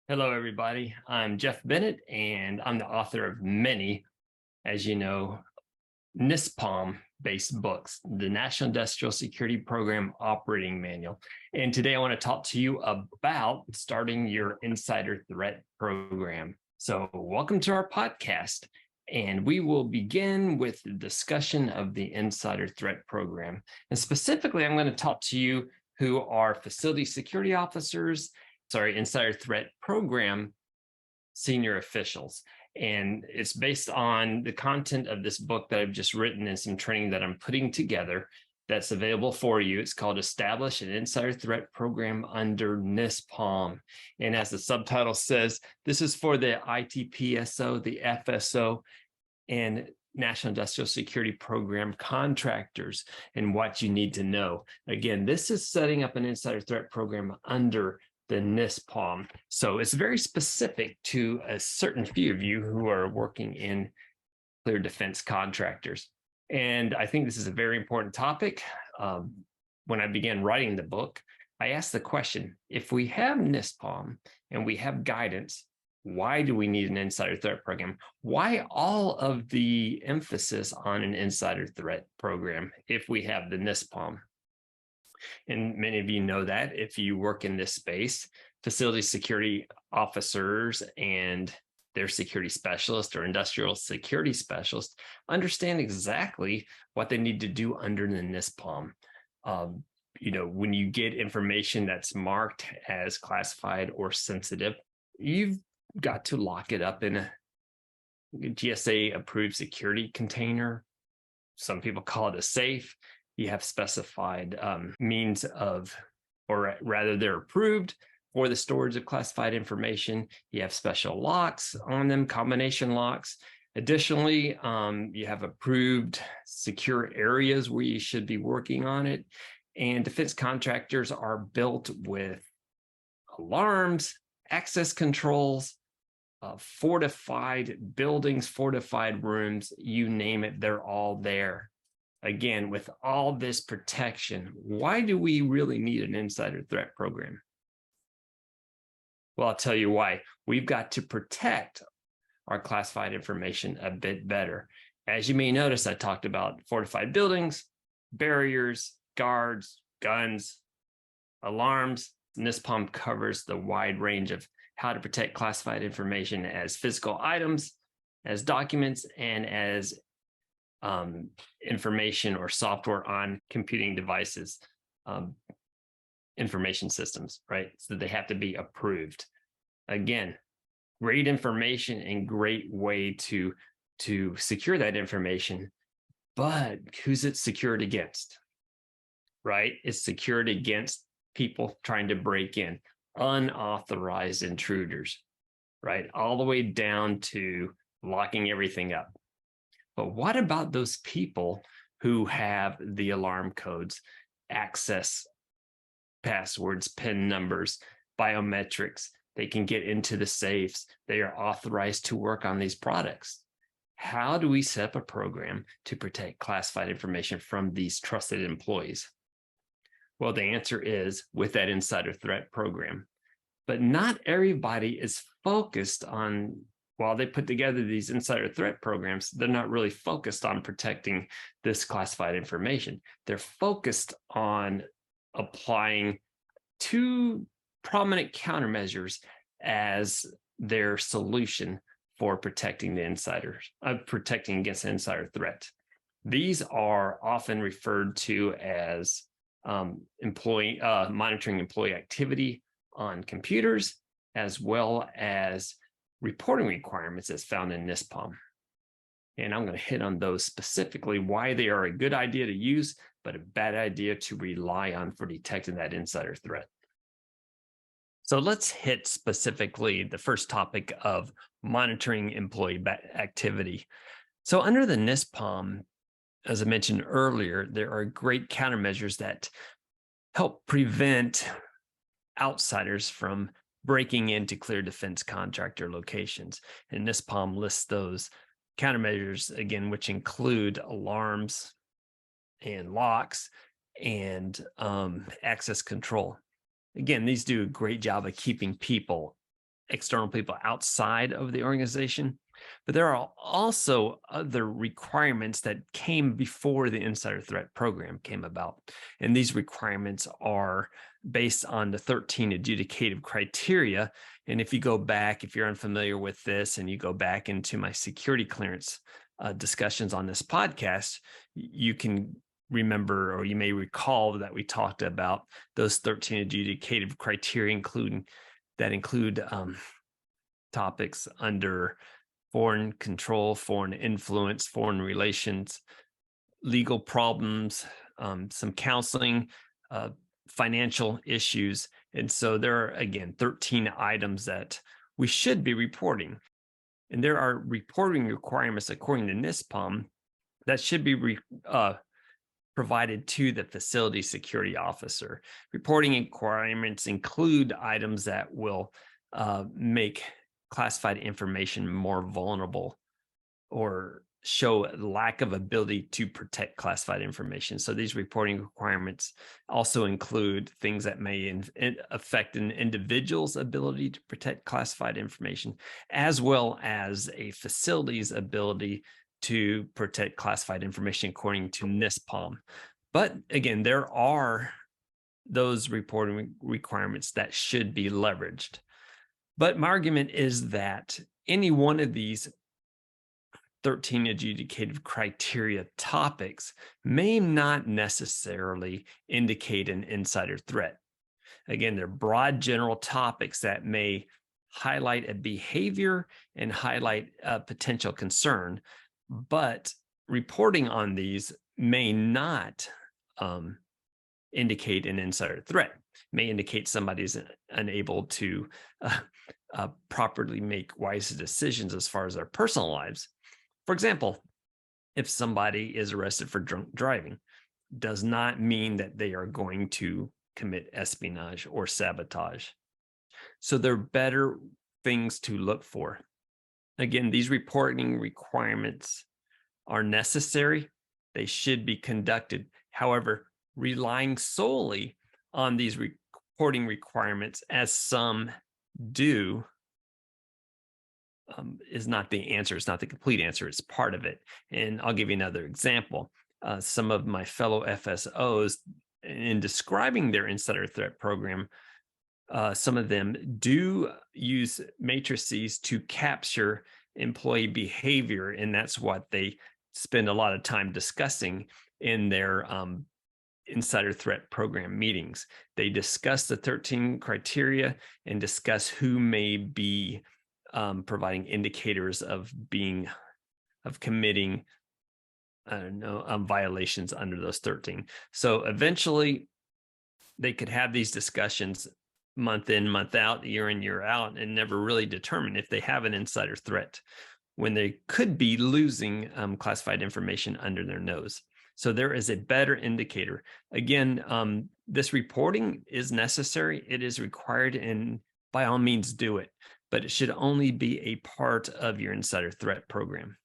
Hello, everybody. I'm Jeff Bennett, and I'm the author of many, as you know, NISPOM-based books, the National Industrial Security Program Operating Manual. And today I want to talk to you about starting your insider threat program. So welcome to our podcast. And we will begin with the discussion of the insider threat program. And specifically, I'm going to talk to you who are facility security officers, insider threat program senior officials. And it's based on the content of this book that I've just written and some training that I'm putting together that's available for you. It's called Establish an Insider Threat Program under NISPOM. And as the subtitle says, this is for the ITPSO, the FSO, and National Industrial Security Program contractors and what you need to know. Again, this is setting up an insider threat program under the NISPOM. So it's very specific to a certain few of you who are working in clear defense contractors. And I think this is a very important topic. When I began writing the book, I asked the question, if we have NISPOM and we have guidance, why do we need an insider threat program? Why all of the emphasis on an insider threat program if we have the NISPOM? And many of you know that if you work in this space, facility security officers and their security specialists or industrial security specialists understand exactly what they need to do under the NISPOM. When you get information that's marked as classified or sensitive, you've got to lock it up in a GSA approved security container. Some people call it a safe. You have specified means of, or rather they're approved for the storage of classified information. You have special locks on them, combination locks. Additionally, you have approved secure areas where you should be working on it. And defense contractors are built with alarms, access controls, fortified buildings, fortified rooms, you name it, they're all there. Again, with all this protection, why do we really need an insider threat program? Well, I'll tell you why. We've got to protect our classified information a bit better. As you may notice, I talked about fortified buildings, barriers, guards, guns, alarms. NISPOM covers the wide range of how to protect classified information as physical items, as documents, and as information or software on computing devices, information systems, right? So they have to be approved. Again, great information and great way to secure that information, but who's it secured against, right? It's secured against people trying to break in, unauthorized intruders, right? All the way down to locking everything up. But what about those people who have the alarm codes, access passwords, PIN numbers, biometrics? They can get into the safes. They are authorized to work on these products. How do we set up a program to protect classified information from these trusted employees? Well, the answer is with that insider threat program. But not everybody is focused on, while they put together these insider threat programs, they're not really focused on protecting this classified information. They're focused on applying two prominent countermeasures as their solution for protecting the insiders, protecting against insider threat. These are often referred to as monitoring employee activity on computers, as well as reporting requirements as found in NISPOM. And I'm going to hit on those specifically, why they are a good idea to use, but a bad idea to rely on for detecting that insider threat. So let's hit specifically the first topic of monitoring employee activity. So under the NISPOM, as I mentioned earlier, there are great countermeasures that help prevent outsiders from breaking into clear defense contractor locations. And NISPOM lists those countermeasures, again, which include alarms and locks and access control. Again, these do a great job of keeping people external people outside of the organization. But there are also other requirements that came before the insider threat program came about. And these requirements are based on the 13 adjudicative criteria. And if you go back, if you're unfamiliar with this and you go back into my security clearance discussions on this podcast, you can remember, or you may recall, that we talked about those 13 adjudicative criteria, include topics under foreign control, foreign influence, foreign relations, legal problems, some counseling, financial issues. And so there are, again, 13 items that we should be reporting. And there are reporting requirements according to NISPOM that should be provided to the facility security officer. Reporting requirements include items that will make classified information more vulnerable or show lack of ability to protect classified information. So these reporting requirements also include things that may affect an individual's ability to protect classified information, as well as a facility's ability to protect classified information according to NISPOM. But again, there are those reporting requirements that should be leveraged. But my argument is that any one of these 13 adjudicative criteria topics may not necessarily indicate an insider threat. Again, they're broad general topics that may highlight a behavior and highlight a potential concern, but reporting on these may not indicate an insider threat. May indicate somebody's unable to properly make wise decisions as far as their personal lives. For example, if somebody is arrested for drunk driving, does not mean that they are going to commit espionage or sabotage. So there are better things to look for. Again, these reporting requirements are necessary. They should be conducted. However, relying solely on these reporting requirements, as some do, is not the answer. It's not the complete answer. It's part of it. And I'll give you another example. Some of my fellow FSOs, in describing their insider threat program, some of them do use matrices to capture employee behavior, and that's what they spend a lot of time discussing in their insider threat program meetings. They discuss the 13 criteria and discuss who may be providing indicators of committing violations under those 13. So eventually they could have these discussions month in, month out, year in, year out, and never really determine if they have an insider threat when they could be losing classified information under their nose. So there is a better indicator. Again, this reporting is necessary. It is required, and by all means do it, but it should only be a part of your insider threat program.